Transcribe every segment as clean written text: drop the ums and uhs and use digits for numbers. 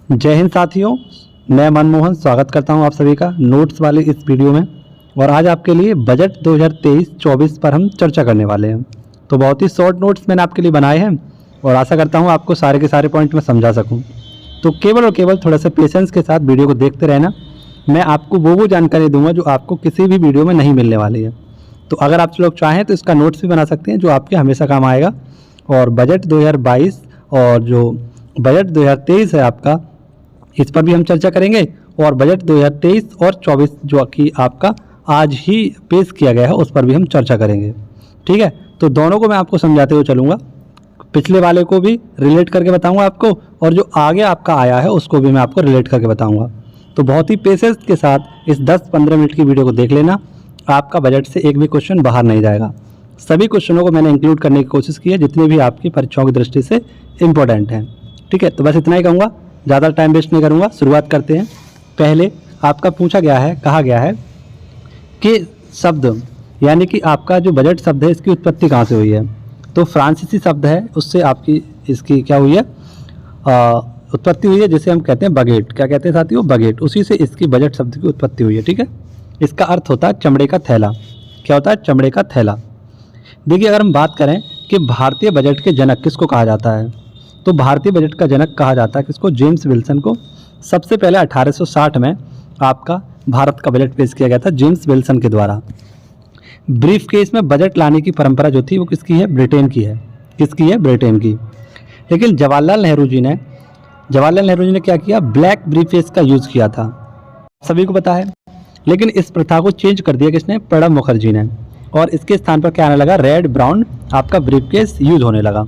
जय हिंद साथियों, मैं मनमोहन स्वागत करता हूं आप सभी का नोट्स वाले इस वीडियो में। और आज आपके लिए बजट 2023-24 पर हम चर्चा करने वाले हैं। तो बहुत ही शॉर्ट नोट्स मैंने आपके लिए बनाए हैं और आशा करता हूं आपको सारे के सारे पॉइंट में समझा सकूं। तो केवल और केवल थोड़ा सा पेशेंस के साथ वीडियो को देखते रहना। मैं आपको वो जानकारी दूंगा जो आपको किसी भी वीडियो में नहीं मिलने वाली है। तो अगर आप लोग चाहें तो इसका नोट्स भी बना सकते हैं जो आपके हमेशा काम आएगा। और बजट 2022 और जो बजट 2023 है आपका, इस पर भी हम चर्चा करेंगे। और बजट 2023 और 24 जो कि आपका आज ही पेश किया गया है उस पर भी हम चर्चा करेंगे। ठीक है, तो दोनों को मैं आपको समझाते हुए चलूँगा। पिछले वाले को भी रिलेट करके बताऊंगा आपको और जो आगे आपका आया है उसको भी मैं आपको रिलेट करके बताऊंगा। तो बहुत ही पेशेंस के साथ इस 10-15 मिनट की वीडियो को देख लेना। आपका बजट से एक भी क्वेश्चन बाहर नहीं जाएगा। सभी क्वेश्चनों को मैंने इंक्लूड करने की कोशिश की है जितने भी आपकी परीक्षाओं की दृष्टि से इम्पोर्टेंट हैं। ठीक है, तो बस इतना ही कहूँगा, ज़्यादा टाइम वेस्ट नहीं करूँगा। शुरुआत करते हैं। पहले आपका पूछा गया है, कहा गया है कि शब्द यानी कि आपका जो बजट शब्द है इसकी उत्पत्ति कहाँ से हुई है। तो फ्रांसीसी शब्द है, उससे आपकी इसकी क्या हुई है, उत्पत्ति हुई है, जिसे हम कहते हैं बगेट। क्या कहते हैं साथियों? बगेट। उसी से इसकी बजट शब्द की उत्पत्ति हुई है। ठीक है, इसका अर्थ होता है चमड़े का थैला। क्या होता है? चमड़े का थैला। देखिए, अगर हम बात करें कि भारतीय बजट के जनक किसको कहा जाता है, तो भारतीय बजट का जनक कहा जाता है किसको? जेम्स विल्सन को। सबसे पहले 1860 में आपका भारत का बजट पेश किया गया था जेम्स विल्सन के द्वारा। ब्रीफ केस में बजट लाने की परंपरा जो थी वो किसकी है? ब्रिटेन की है। किसकी है? ब्रिटेन की। लेकिन जवाहरलाल नेहरू जी ने क्या किया? ब्लैक ब्रीफ केस का यूज़ किया था, सभी को पता है। लेकिन इस प्रथा को चेंज कर दिया किसने? प्रणब मुखर्जी ने। और इसके स्थान पर क्या आने लगा? रेड ब्राउन आपका ब्रीफ केस यूज होने लगा।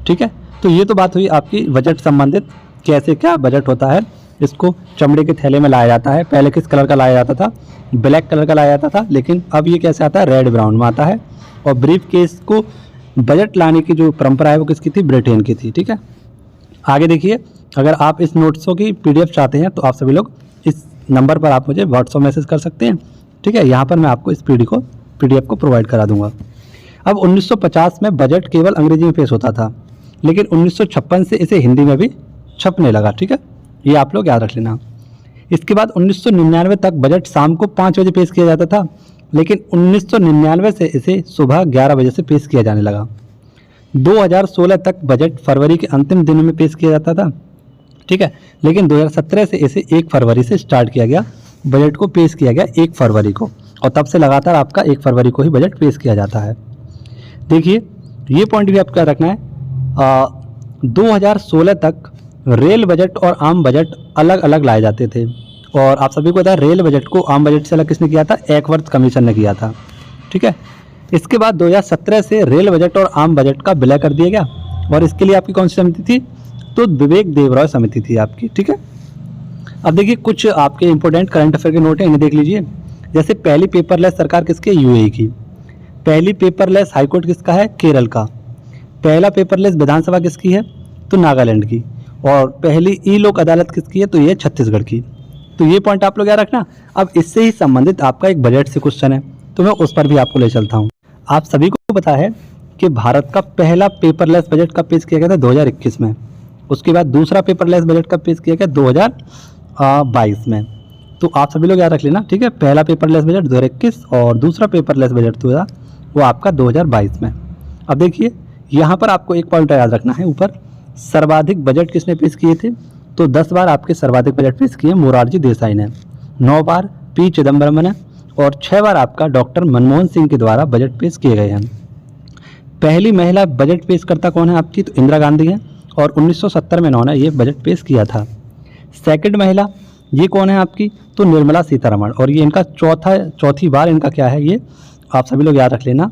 ठीक है, तो ये तो बात हुई आपकी बजट संबंधित, कैसे क्या बजट होता है। इसको चमड़े के थैले में लाया जाता है। पहले किस कलर का लाया जाता था? ब्लैक कलर का लाया जाता था, लेकिन अब ये कैसे आता है? रेड ब्राउन में आता है। और ब्रीफ केस को बजट लाने की जो परंपरा है वो किसकी थी? ब्रिटेन की थी। ठीक है, आगे देखिए, अगर आप इस नोट्सों की PDF चाहते हैं तो आप सभी लोग इस नंबर पर आप मुझे व्हाट्सएप मैसेज कर सकते हैं। ठीक है, यहाँ पर मैं आपको इस PDF को प्रोवाइड करा दूंगा। अब 1950 में बजट केवल अंग्रेजी में पेश होता था, लेकिन 1956 से इसे हिंदी में भी छपने लगा। ठीक है, ये आप लोग याद रख लेना। इसके बाद 1999 तक बजट शाम को 5 बजे पेश किया जाता था, लेकिन 1999 से इसे सुबह 11 बजे से पेश किया जाने लगा। 2016 तक बजट फरवरी के अंतिम दिनों में पेश किया जाता था। ठीक है, लेकिन 2017 से इसे 1 फरवरी से स्टार्ट किया गया, बजट को पेश किया गया 1 फरवरी को। और तब से लगातार आपका 1 फरवरी को ही बजट पेश किया जाता है। देखिए, ये पॉइंट भी आपको याद रखना है। 2016 तक रेल बजट और आम बजट अलग अलग लाए जाते थे। और आप सभी को पता है रेल बजट को आम बजट से अलग किसने किया था? एकवर्थ कमीशन ने किया था। ठीक है, इसके बाद 2017 से रेल बजट और आम बजट का विलय कर दिया गया। और इसके लिए आपकी कौन सी समिति थी? तो विवेक देवरॉय समिति थी आपकी। ठीक है, अब देखिए कुछ आपके इंपॉर्टेंट करंट अफेयर के नोट हैं, इन्हें देख लीजिए। जैसे पहली पेपरलेस सरकार किसकी? UAE की। पहली पेपरलेस हाईकोर्ट किसका है? केरल का। पहला पेपरलेस विधानसभा किसकी है? तो नागालैंड की। और पहली ई लोक अदालत किसकी है? तो ये छत्तीसगढ़ की। तो ये पॉइंट आप लोग याद रखना। अब इससे ही संबंधित आपका एक बजट से क्वेश्चन है, तो मैं उस पर भी आपको ले चलता हूँ। आप सभी को पता है कि भारत का पहला पेपरलेस बजट कब पेश किया गया था? 2021 में। उसके बाद दूसरा पेपरलेस बजट कब पेश किया गया? 2022 में। तो आप सभी लोग याद रख लेना। ठीक है, पहला पेपरलेस बजट 2021 और दूसरा पेपरलेस बजट वो आपका 2022 में। अब देखिए, यहाँ पर आपको एक पॉइंट याद रखना है। ऊपर सर्वाधिक बजट किसने पेश किए थे? तो 10 बार आपके सर्वाधिक बजट पेश किए मोरारजी देसाई ने, 9 बार P चिदम्बरम ने और 6 बार आपका डॉक्टर मनमोहन सिंह के द्वारा बजट पेश किए गए हैं। पहली महिला बजट पेशकर्ता कौन है आपकी? तो इंदिरा गांधी है और 1970 में इन्होंने ये बजट पेश किया था। सेकंड महिला ये कौन है आपकी? तो निर्मला सीतारमण। और ये इनका चौथी बार इनका क्या है? ये आप सभी लोग याद रख लेना,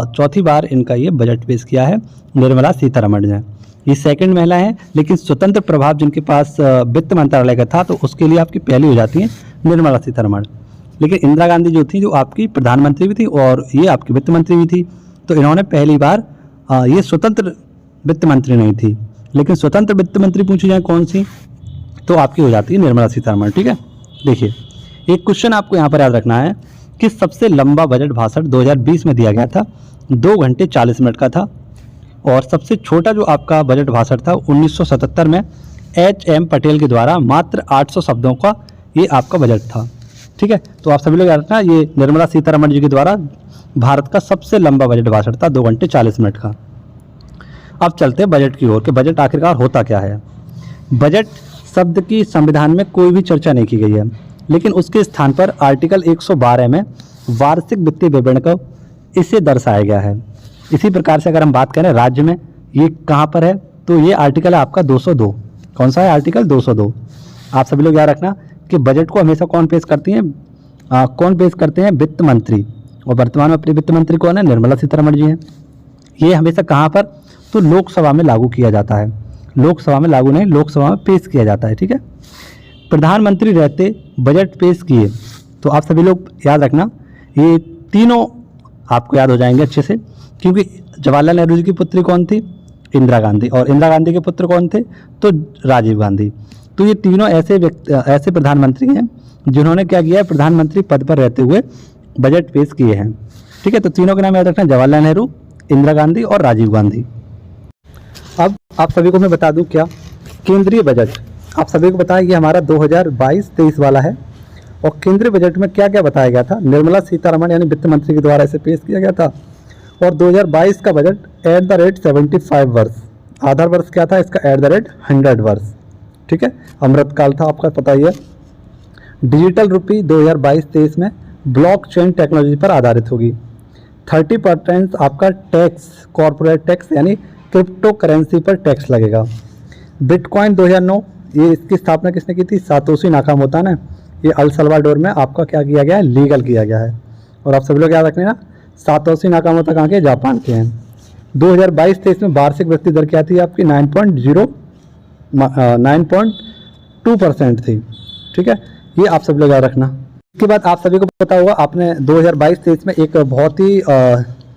चौथी बार इनका ये बजट पेश किया है निर्मला सीतारमण ने। ये सेकंड महिला है, लेकिन स्वतंत्र प्रभाव जिनके पास वित्त मंत्रालय का था तो उसके लिए आपकी पहली हो जाती है निर्मला सीतारमण। लेकिन इंदिरा गांधी जो थी, जो आपकी प्रधानमंत्री भी थी और ये आपकी वित्त मंत्री भी थी, तो इन्होंने पहली बार ये स्वतंत्र वित्त मंत्री नहीं थी, लेकिन स्वतंत्र वित्त मंत्री पूछी जाए कौन सी, तो आपकी हो जाती है निर्मला सीतारमण। ठीक है, देखिए एक क्वेश्चन आपको यहाँ पर याद रखना है कि सबसे लंबा बजट भाषण 2020 में दिया गया था, 2 घंटे 40 मिनट का था। और सबसे छोटा जो आपका बजट भाषण था 1977 में HM पटेल के द्वारा मात्र 800 शब्दों का ये आपका बजट था। ठीक है, तो आप सभी लोग याद रखना, ये निर्मला सीतारमण जी के द्वारा भारत का सबसे लंबा बजट भाषण था, 2 घंटे 40 मिनट का। अब चलते हैं बजट की ओर कि बजट आखिरकार होता क्या है। बजट शब्द की संविधान में कोई भी चर्चा नहीं की गई है, लेकिन उसके स्थान पर आर्टिकल 112 में वार्षिक वित्तीय विवरण को इसे दर्शाया गया है। इसी प्रकार से अगर हम बात करें राज्य में, ये कहाँ पर है, तो ये आर्टिकल है आपका 202। कौन सा है? आर्टिकल 202। आप सभी लोग याद रखना कि बजट को हमेशा कौन पेश करती हैं? कौन पेश करते हैं? वित्त मंत्री। और वर्तमान में अपनी वित्त मंत्री कौन है? निर्मला सीतारमण जी हैं। ये हमेशा कहाँ पर? तो लोकसभा में लागू किया जाता है। लोकसभा में लागू नहीं, लोकसभा में पेश किया जाता है। ठीक है, प्रधानमंत्री रहते बजट पेश किए, तो आप सभी लोग याद रखना ये तीनों आपको याद हो जाएंगे अच्छे से, क्योंकि जवाहरलाल नेहरू जी की पुत्री कौन थी? इंदिरा गांधी। और इंदिरा गांधी के पुत्र कौन थे? तो राजीव गांधी। तो ये तीनों ऐसे प्रधानमंत्री हैं जिन्होंने क्या किया है? प्रधानमंत्री पद पर रहते हुए बजट पेश किए हैं। ठीक है, तो तीनों के नाम याद रखना, जवाहरलाल नेहरू, इंदिरा गांधी और राजीव गांधी। अब आप सभी को मैं बता दूं क्या, केंद्रीय बजट आप सभी को बताया कि हमारा 2022-23 वाला है। और केंद्रीय बजट में क्या क्या बताया गया था? निर्मला सीतारमण यानी वित्त मंत्री के द्वारा इसे पेश किया गया था। और 2022 का बजट एट द रेट 75 वर्ष, आधार वर्ष क्या था इसका? एट द रेट 100 वर्ष। ठीक है, अमृतकाल था, आपका पता ही है। डिजिटल रुपी 2022-23 में ब्लॉकचेन टेक्नोलॉजी पर आधारित होगी। 30% आपका टैक्स, कॉर्पोरेट टैक्स यानी क्रिप्टो करेंसी पर टैक्स लगेगा। बिटकॉइन 2009, ये इसकी स्थापना किसने की थी? सातोशी नाकामोतो ने। ये अल सल्वाडोर में आपका क्या किया गया है? लीगल किया गया है। और आप सभी लोग याद रखने ना, सातोशी नाकामोतो कहाँ के? जापान के हैं। 2022-23 में वार्षिक वृद्धि दर क्या थी आपकी? 9.2% थी। ठीक है, ये आप सब लोग याद रखना। इसके बाद आप सभी को पता होगा, आपने 2022-23 में एक बहुत ही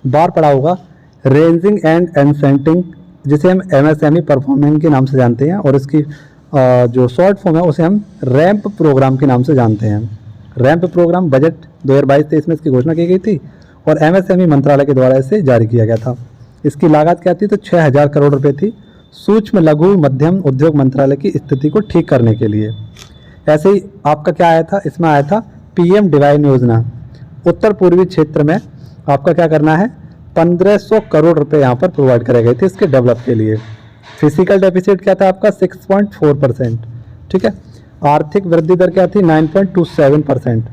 बार पढ़ा होगा, रेंजिंग एंड एनसेंटिंग, जिसे हम MSME परफॉर्मिंग के नाम से जानते हैं। और इसकी जो शॉर्ट फॉर्म है उसे हम रैंप प्रोग्राम के नाम से जानते हैं। रैंप प्रोग्राम बजट 2022-23 में इसकी घोषणा की गई थी और MSME मंत्रालय के द्वारा इसे जारी किया गया था। इसकी लागत क्या थी? तो 6000 करोड़ रुपए थी, सूक्ष्म लघु मध्यम उद्योग मंत्रालय की स्थिति को ठीक करने के लिए। ऐसे ही आपका क्या आया था? इसमें आया था PM डिवाइन योजना। उत्तर पूर्वी क्षेत्र में आपका क्या करना है? 1500 करोड़ रुपए यहाँ पर प्रोवाइड करे गए थे इसके डेवलप के लिए। फिजिकल डेफिसिट क्या था आपका? 6.4%। ठीक है, आर्थिक वृद्धि दर क्या थी? 9.27%।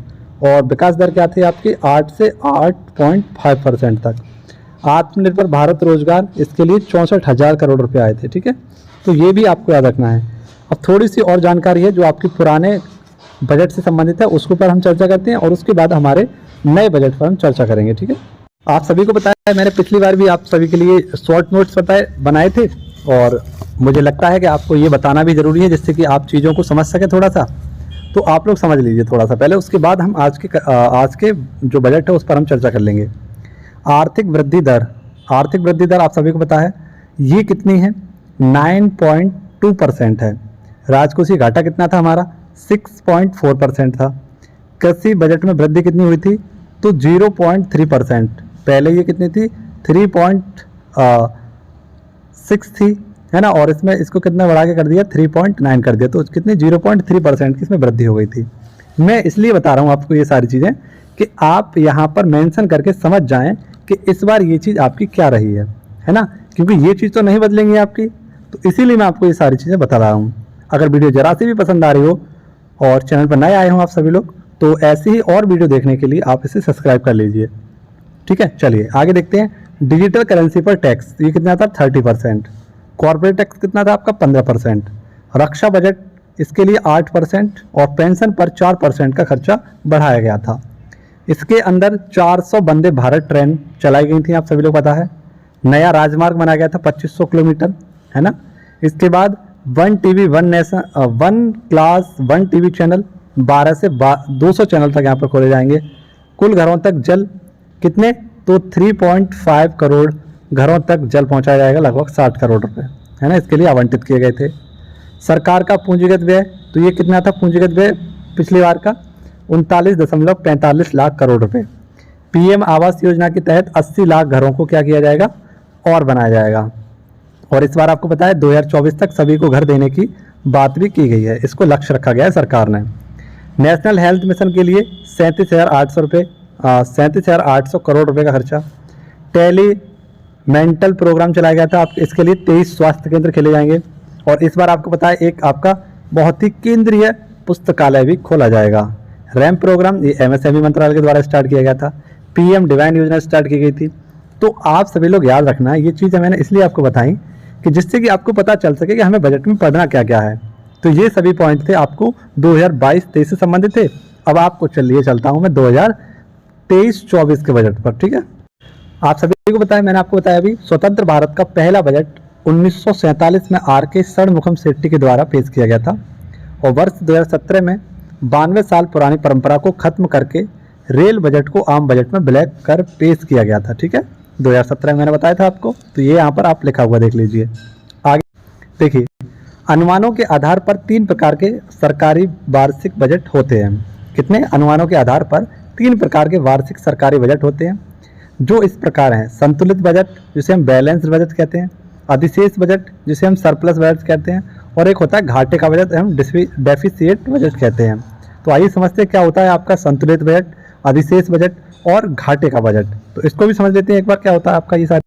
और विकास दर क्या थी आपकी? 8 से 8.5% तक। आत्मनिर्भर भारत रोजगार, इसके लिए 64,000 करोड़ रुपए आए थे। ठीक है, तो ये भी आपको याद रखना है। अब थोड़ी सी और जानकारी है जो आपकी पुराने बजट से संबंधित है, उसके ऊपर हम चर्चा करते हैं और उसके बाद हमारे नए बजट पर हम चर्चा करेंगे। ठीक है, आप सभी को बताया, मैंने पिछली बार भी आप सभी के लिए शॉर्ट नोट्स बनाए थे और मुझे लगता है कि आपको ये बताना भी ज़रूरी है जिससे कि आप चीज़ों को समझ सकें थोड़ा सा। तो आप लोग समझ लीजिए थोड़ा सा पहले, उसके बाद हम आज के जो बजट है उस पर हम चर्चा कर लेंगे। आर्थिक वृद्धि दर आप सभी को पता है ये कितनी है? 9.2% है। राजकोषीय घाटा कितना था हमारा? 6.4% था। कृषि बजट में वृद्धि कितनी हुई थी? तो 0.3%। पहले ये कितनी थी? 3.6 थी, है ना, और इसमें इसको कितना बढ़ा के कर दिया? 3.9 कर दिया, तो कितनी? 0.3% की इसमें वृद्धि हो गई थी। मैं इसलिए बता रहा हूँ आपको ये सारी चीज़ें कि आप यहाँ पर मेंशन करके समझ जाएं कि इस बार ये चीज़ आपकी क्या रही है ना, क्योंकि ये चीज़ तो नहीं बदलेंगी आपकी, तो इसीलिए मैं आपको ये सारी चीज़ें बता रहा हूँ। अगर वीडियो जरा सी भी पसंद आ रही हो और चैनल पर नए आए हों आप सभी लोग, तो ऐसी ही और वीडियो देखने के लिए आप इसे सब्सक्राइब कर लीजिए। ठीक है, चलिए आगे देखते हैं। डिजिटल करेंसी पर टैक्स ये कितना था? 30%। कॉर्पोरेट टैक्स कितना था आपका? 15%। रक्षा बजट इसके लिए 8% और पेंशन पर 4% का खर्चा बढ़ाया गया था। इसके अंदर 400 वंदे भारत ट्रेन चलाई गई थी, आप सभी लोग पता है। नया राजमार्ग बनाया गया था 2500 किलोमीटर, है ना। इसके बाद 1 TV 1 nation 1 class 1 TV channel 12 से 200 चैनल तक यहाँ पर खोले जाएंगे। कुल घरों तक जल कितने? तो 3.5 करोड़ घरों तक जल पहुँचाया जाएगा, लगभग 60 करोड़ रुपए, है ना, इसके लिए आवंटित किए गए थे। सरकार का पूंजीगत व्यय, तो ये कितना था पूंजीगत व्यय पिछली बार का? 39.45 लाख करोड़ रुपए। PM आवास योजना के तहत 80 लाख घरों को क्या किया जाएगा? और बनाया जाएगा। और इस बार आपको पता है 2024 तक सभी को घर देने की बात भी की गई है, इसको लक्ष्य रखा गया है सरकार ने। नेशनल हेल्थ मिशन के लिए 37,800 रुपये 37,800 करोड़ रुपए का खर्चा। टेली मेंटल प्रोग्राम चलाया गया था, आप इसके लिए 23 स्वास्थ्य केंद्र खेले जाएंगे। और इस बार आपको पता है एक आपका बहुत ही केंद्रीय पुस्तकालय भी खोला जाएगा। रैम्प प्रोग्राम ये एमएसएमई मंत्रालय के द्वारा स्टार्ट किया गया था। पीएम डिवाइन योजना स्टार्ट की गई थी। तो आप सभी लोग याद रखना, ये चीज़ें मैंने इसलिए आपको बताई कि जिससे कि आपको पता चल सके कि हमें बजट में पढ़ना क्या क्या है। तो ये सभी पॉइंट थे आपको 2022-23 से संबंधित थे। अब आपको चलिए चलता हूँ मैं 2023-24 के बजट पर, ठीक है। आप सभी को बताया, मैंने आपको बताया अभी, स्वतंत्र भारत का पहला बजट 1947 में आर.के. षणमुखम शेट्टी के द्वारा पेश किया गया था और वर्ष 2017 में 92 साल पुरानी परंपरा को खत्म करके रेल बजट को आम बजट में विलय कर पेश किया गया था, ठीक है। 2017 में मैंने बताया था आपको, तो ये यहाँ पर आप लिखा हुआ देख लीजिए। आगे देखिए, अनुमानों के आधार पर 3 प्रकार के सरकारी वार्षिक बजट होते हैं। कितने अनुमानों के आधार पर 3 प्रकार के वार्षिक सरकारी बजट होते हैं, जो इस प्रकार हैं। संतुलित बजट, जिसे हम बैलेंस्ड बजट कहते हैं, अधिशेष बजट, जिसे हम सरप्लस बजट कहते हैं, और एक होता है घाटे का बजट, हम डेफिसिट बजट कहते हैं। तो आइए समझते हैं क्या होता है आपका संतुलित बजट, अधिशेष बजट और घाटे का बजट। तो इसको भी समझ लेते हैं एक बार, क्या होता है आपका ये सारे।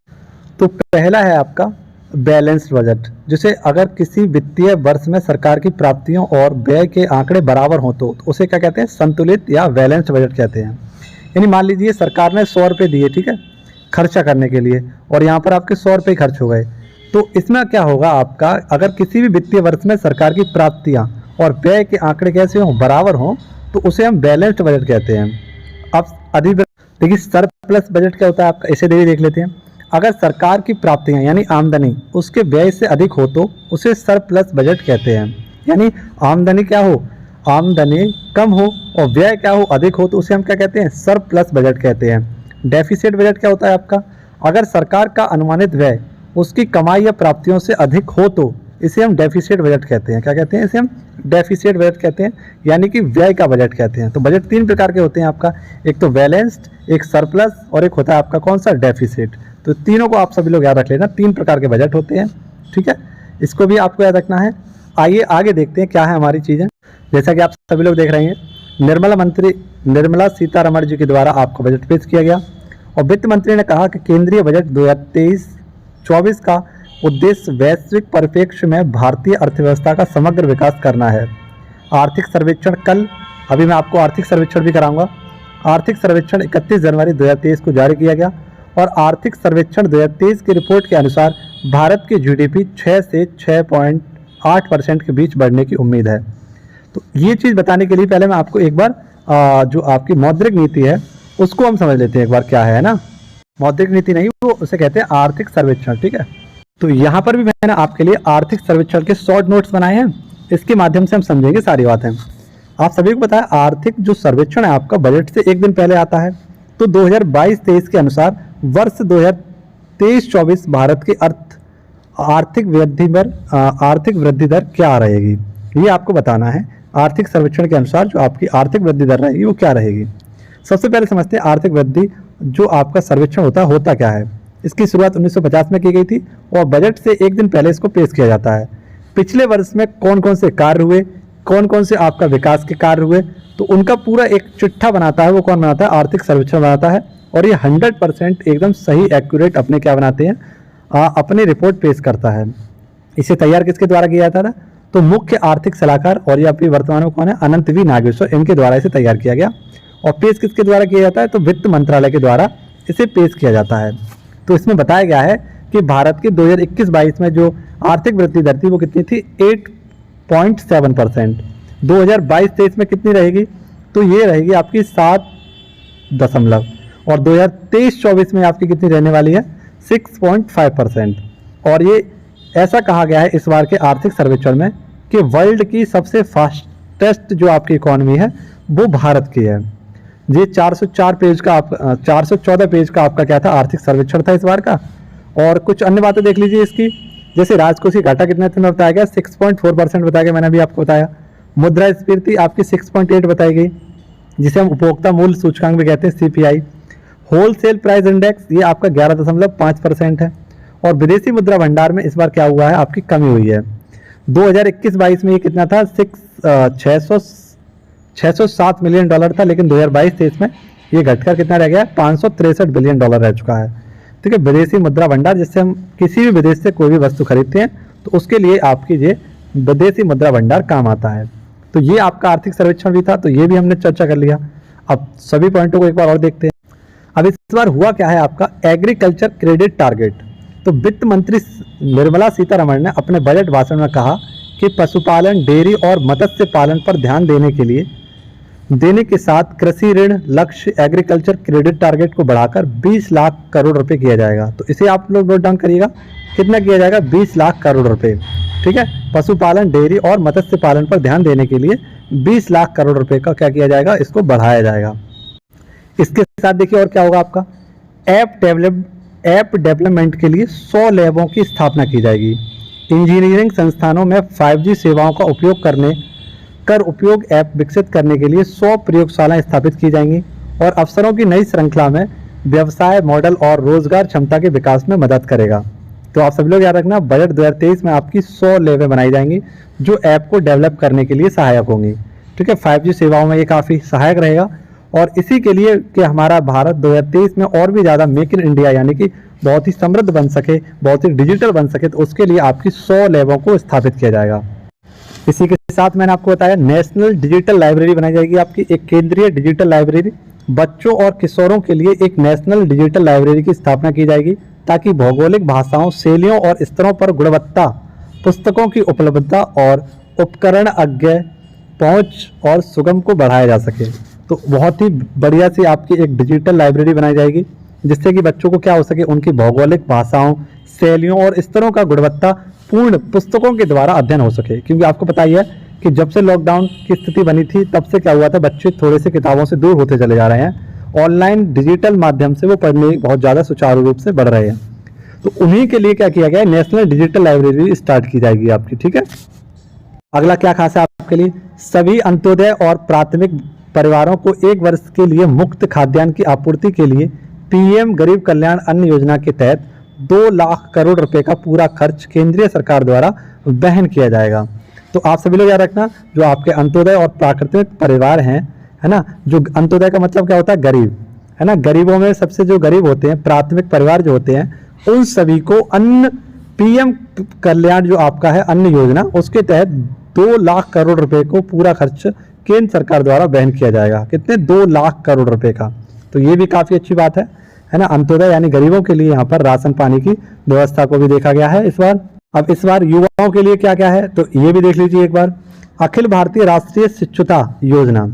तो पहला है आपका बैलेंस्ड बजट, जिसे अगर किसी वित्तीय वर्ष में सरकार की प्राप्तियों और व्यय के आंकड़े बराबर हों तो उसे क्या कहते हैं, संतुलित या बैलेंस्ड बजट कहते हैं। यानी मान लीजिए सरकार ने 100 रुपये दिए, ठीक है, खर्चा करने के लिए, और यहाँ पर आपके 100 रुपये खर्च हो गए। तो इसमें क्या होगा आपका, अगर किसी भी वित्तीय वर्ष में सरकार की प्राप्तियाँ और व्यय के आंकड़े कैसे हों, बराबर हों, तो उसे हम बैलेंस्ड बजट कहते हैं। अब देखिए सरप्लस बजट क्या होता है आपका, इसे देख लेते हैं। अगर सरकार की प्राप्तियाँ यानी आमदनी उसके व्यय से अधिक हो तो उसे सरप्लस बजट कहते हैं। यानी आमदनी क्या हो, आमदनी कम हो और व्यय क्या हो, अधिक हो, तो उसे हम क्या कहते हैं, सरप्लस बजट कहते हैं। डेफिसिट बजट क्या होता है आपका, अगर सरकार का अनुमानित व्यय उसकी कमाई या प्राप्तियों से अधिक हो तो इसे हम डेफिसिट बजट कहते हैं। क्या कहते हैं, इसे हम डेफिसिट बजट कहते हैं, यानी कि व्यय का बजट कहते हैं। तो बजट 3 प्रकार के होते हैं आपका, एक तो बैलेंस्ड, एक सरप्लस और एक होता है आपका कौन सा, डेफिसिट। तो तीनों को आप सभी लोग याद रख लेना, 3 प्रकार के बजट होते हैं, ठीक है। इसको भी आपको याद रखना है। आइए आगे देखते हैं क्या है हमारी चीज़ें। जैसा कि आप सभी लोग देख रहे हैं, निर्मला सीतारमण जी के द्वारा आपको बजट पेश किया गया और वित्त मंत्री ने कहा कि केंद्रीय बजट 2023-24 का उद्देश्य वैश्विक परिप्रेक्ष्य में भारतीय अर्थव्यवस्था का समग्र विकास करना है। आर्थिक सर्वेक्षण कल, अभी मैं आपको आर्थिक सर्वेक्षण भी कराऊंगा। आर्थिक सर्वेक्षण 31 जनवरी 2023 को जारी किया गया और आर्थिक सर्वेक्षण 2023 की रिपोर्ट के अनुसार भारत की जीडीपी 6 से 6.8% के बीच बढ़ने की उम्मीद है। तो ये चीज़ बताने के लिए पहले मैं आपको एक बार जो आपकी मौद्रिक नीति है उसको हम समझ लेते हैं एक बार, क्या है ना। मौद्रिक नीति नहीं, वो उसे कहते हैं आर्थिक सर्वेक्षण, ठीक है। तो यहाँ पर भी मैंने आपके लिए आर्थिक सर्वेक्षण के शॉर्ट नोट्स बनाए हैं, इसके माध्यम से हम समझेंगे सारी बातें। आप सभी को पता है आर्थिक जो सर्वेक्षण है आपका बजट से एक दिन पहले आता है। तो 2022-23 के अनुसार वर्ष 2023-24 भारत की आर्थिक वृद्धि दर क्या रहेगी, ये आपको बताना है। आर्थिक सर्वेक्षण के अनुसार जो आपकी आर्थिक वृद्धि दर रहेगी वो क्या रहेगी। सबसे पहले समझते हैं आर्थिक वृद्धि जो आपका सर्वेक्षण होता क्या है। इसकी शुरुआत 1950 में की गई थी और बजट से एक दिन पहले इसको पेश किया जाता है। पिछले वर्ष में कौन कौन से कार्य हुए, कौन कौन से आपका विकास के कार्य हुए, तो उनका पूरा एक चिट्ठा बनाता है। वो कौन बनाता है, आर्थिक सर्वेक्षण बनाता है। और ये 100% एकदम सही एक्यूरेट अपने क्या बनाते हैं, अपनी रिपोर्ट पेश करता है। इसे तैयार किसके द्वारा किया जाता था, तो मुख्य आर्थिक सलाहकार और ये अभी वर्तमान में कौन है, अनंत वी नागेश्वर, इनके द्वारा इसे तैयार किया गया। और पेश किसके द्वारा किया जाता है, तो वित्त मंत्रालय के द्वारा इसे पेश किया जाता है। तो इसमें बताया गया है कि भारत की 2021-22 में जो आर्थिक वृद्धि दर थी वो कितनी थी, 8.7%। 2022-23 में कितनी रहेगी, तो ये रहेगी आपकी 7 और 2023-24 में आपकी कितनी रहने वाली है, 6.5%। और ये ऐसा कहा गया है इस बार के आर्थिक सर्वेक्षण में कि वर्ल्ड की सबसे फास्टेस्ट जो आपकी इकोनॉमी है वो भारत की है। ये 414 पेज का 414 पेज का आपका क्या था, आर्थिक सर्वेक्षण था इस बार का। और कुछ अन्य बातें देख लीजिए इसकी, जैसे राजकोषीय घाटा कितना में बताया गया, 6.4% बताया गया, मैंने अभी आपको बताया। मुद्रास्फीति आपकी 6.8 बताई गई, जिसे हम उपभोक्ता मूल्य सूचकांक भी कहते हैं, CPI। होलसेल प्राइस इंडेक्स ये आपका 11.5% है। और विदेशी मुद्रा भंडार में इस बार क्या हुआ है, आपकी कमी हुई है। 2021-22 में ये कितना था, 607 मिलियन डॉलर था, लेकिन 2022-23 में ये घटकर कितना रह गया, 563 बिलियन डॉलर रह चुका है। ठीक है, विदेशी मुद्रा भंडार, जिससे हम किसी भी विदेश से कोई भी वस्तु खरीदते हैं तो उसके लिए आपकी ये विदेशी मुद्रा भंडार काम आता है। तो ये आपका आर्थिक सर्वेक्षण भी था, तो ये भी हमने चर्चा कर लिया। अब सभी पॉइंटों को एक बार और देखते हैं। अब इस बार हुआ क्या है, आपका एग्रीकल्चर क्रेडिट टारगेट। तो वित्त मंत्री निर्मला सीतारमण ने अपने बजट भाषण में कहा कि पशुपालन, डेयरी और मत्स्य पालन पर ध्यान देने के साथ कृषि ऋण लक्ष्य एग्रीकल्चर क्रेडिट टारगेट को बढ़ाकर 20 लाख करोड़ रुपए किया जाएगा। तो इसे आप लोग नोट डाउन करिएगा, कितना किया जाएगा, 20 लाख करोड़ रुपए। ठीक है, पशुपालन, डेयरी और मत्स्य पालन पर ध्यान देने के लिए 20 लाख करोड़ रुपए का क्या किया जाएगा, इसको बढ़ाया जाएगा। इसके साथ देखिए और क्या होगा, आपका ऐप डेवलपमेंट के लिए 100 लैबों की स्थापना की जाएगी। इंजीनियरिंग संस्थानों में 5G सेवाओं का उपयोग ऐप विकसित करने के लिए 100 प्रयोगशालाएं स्थापित की जाएंगी और अवसरों की नई श्रृंखला में व्यवसाय मॉडल और रोजगार क्षमता के विकास में मदद करेगा। तो आप सभी लोग याद रखना, बजट 2023 में आपकी 100 लैबें बनाई जाएंगी जो ऐप को डेवलप करने के लिए सहायक होंगी। ठीक है, 5G सेवाओं में ये काफ़ी सहायक रहेगा और इसी के लिए कि हमारा भारत 2023 में और भी ज़्यादा मेक इन इंडिया यानी कि बहुत ही समृद्ध बन सके, बहुत ही डिजिटल बन सके, तो उसके लिए आपकी 100 लैबों को स्थापित किया जाएगा। इसी के साथ मैंने आपको बताया नेशनल डिजिटल लाइब्रेरी बनाई जाएगी, आपकी एक केंद्रीय डिजिटल लाइब्रेरी। बच्चों और किशोरों के लिए एक नेशनल डिजिटल लाइब्रेरी की स्थापना की जाएगी ताकि भौगोलिक भाषाओं, शैलियों और स्तरों पर गुणवत्ता, पुस्तकों की उपलब्धता और उपकरण अज्ञ पहुँच और सुगम को बढ़ाया जा सके। तो बहुत ही बढ़िया सी आपकी एक डिजिटल लाइब्रेरी बनाई जाएगी जिससे कि बच्चों को क्या हो सके, उनकी भौगोलिक भाषाओं, शैलियों और स्तरों का गुणवत्ता पूर्ण पुस्तकों के द्वारा अध्ययन हो सके। क्योंकि आपको पता ही है कि जब से लॉकडाउन की स्थिति बनी थी तब से क्या हुआ था, बच्चे थोड़े से किताबों से दूर होते चले जा रहे हैं। ऑनलाइन डिजिटल माध्यम से वो पढ़ने बहुत ज़्यादा सुचारू रूप से बढ़ रहे हैं। तो उन्हीं के लिए क्या किया गया है, नेशनल डिजिटल लाइब्रेरी स्टार्ट की जाएगी आपकी। ठीक है, अगला क्या खास है आपके लिए, सभी अंत्योदय और प्राथमिक परिवारों को 1 वर्ष के लिए मुफ्त खाद्यान्न की आपूर्ति के लिए PM गरीब कल्याण अन्न योजना के तहत 2 लाख करोड़ रुपए का पूरा खर्च केंद्रीय सरकार द्वारा वहन किया जाएगा। तो आप सभी लोग याद रखना, जो आपके अंत्योदय और प्राकृतिक परिवार हैं, है ना, जो अंत्योदय का मतलब क्या होता है, गरीब, है ना, गरीबों में सबसे जो गरीब होते हैं, प्राथमिक परिवार जो होते हैं, उन सभी को अन्न PM कल्याण जो आपका है अन्न योजना, उसके तहत 2 लाख करोड़ रुपए को पूरा खर्च केंद्र सरकार द्वारा वहन किया जाएगा। कितने, 2 लाख करोड़ रुपए का। तो ये भी काफ़ी अच्छी बात है ना। अंत्योदय यानी गरीबों के लिए यहाँ पर राशन पानी की व्यवस्था को भी देखा गया है इस बार। अब इस बार युवाओं के लिए क्या क्या है, तो ये भी देख लीजिए एक बार। अखिल भारतीय राष्ट्रीय शिक्षुता योजना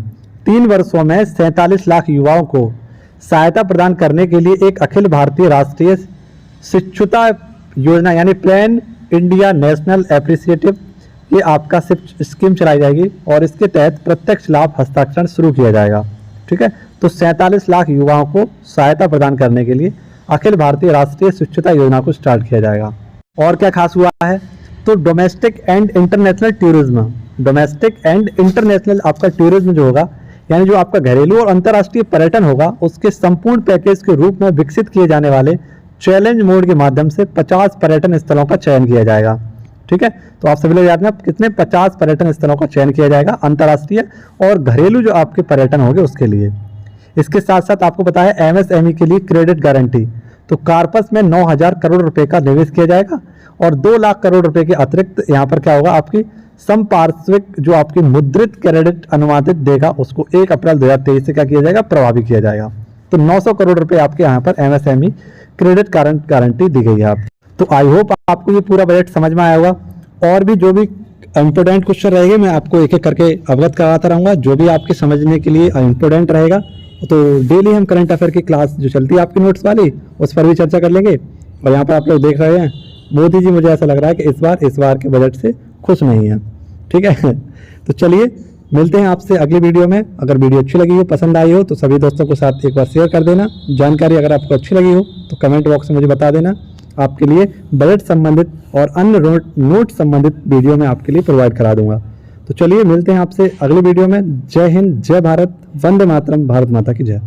3 वर्षों में 47 लाख युवाओं को सहायता प्रदान करने के लिए एक अखिल भारतीय राष्ट्रीय शिक्षुता योजना यानी प्लान इंडिया नेशनल एप्रिसिएटिव ये आपका स्कीम चलाई जाएगी और इसके तहत प्रत्यक्ष लाभ हस्तांतरण शुरू किया जाएगा। ठीक है, तो 47 लाख युवाओं को सहायता प्रदान करने के लिए अखिल भारतीय राष्ट्रीय शिक्षुता योजना को स्टार्ट किया जाएगा। और क्या खास हुआ है, तो domestic and international tourism, domestic and international आपका टूरिज्म जो होगा यानी जो आपका घरेलू और अंतर्राष्ट्रीय पर्यटन होगा, उसके संपूर्ण पैकेज के रूप में विकसित किए जाने वाले चैलेंज मोड के माध्यम से 50 पर्यटन स्थलों का चयन किया जाएगा। ठीक है, तो आप सभी लोग याद रखना, कितने 50 पर्यटन स्थलों का चयन किया जाएगा, अंतर्राष्ट्रीय और घरेलू जो आपके पर्यटन होंगे उसके लिए। इसके साथ साथ आपको पता है MSME के लिए क्रेडिट गारंटी, तो कार्पस में 9,000 करोड़ रुपए का निवेश किया जाएगा और 2 लाख करोड़ रुपए के अतिरिक्त यहाँ पर क्या होगा, आपकी संपार्श्विक जो आपकी मुद्रित क्रेडिट अनुमानित देगा उसको 1 अप्रैल 2023 से क्या किया जाएगा, प्रभावी किया जाएगा। तो 900 करोड़ रुपए आपके यहाँ पर MSME क्रेडिट गारंटी दी गई है आप। तो आई होप आपको ये पूरा बजट समझ में आया होगा। और भी जो भी इम्पोर्टेंट क्वेश्चन रहेंगे मैं आपको एक एक करके अवगत कराता रहूँगा, जो भी आपके समझने के लिए इम्पोर्टेंट रहेगा। तो डेली हम करंट अफेयर की क्लास जो चलती है आपकी नोट्स वाली, उस पर भी चर्चा कर लेंगे। और यहाँ पर आप लोग देख रहे हैं मोदी जी, मुझे ऐसा लग रहा है कि इस बार के बजट से खुश नहीं है। ठीक है, तो चलिए मिलते हैं आपसे अगली वीडियो में। अगर वीडियो अच्छी लगी हो, पसंद आई हो, तो सभी दोस्तों के साथ एक बार शेयर कर देना। जानकारी अगर आपको अच्छी लगी हो तो कमेंट बॉक्स में मुझे बता देना। आपके लिए बजट संबंधित और अन्य नोट संबंधित वीडियो मैं आपके लिए प्रोवाइड करा दूंगा। तो चलिए मिलते हैं आपसे अगली वीडियो में। जय हिंद, जय भारत, वंदे मातरम, भारत माता की जय।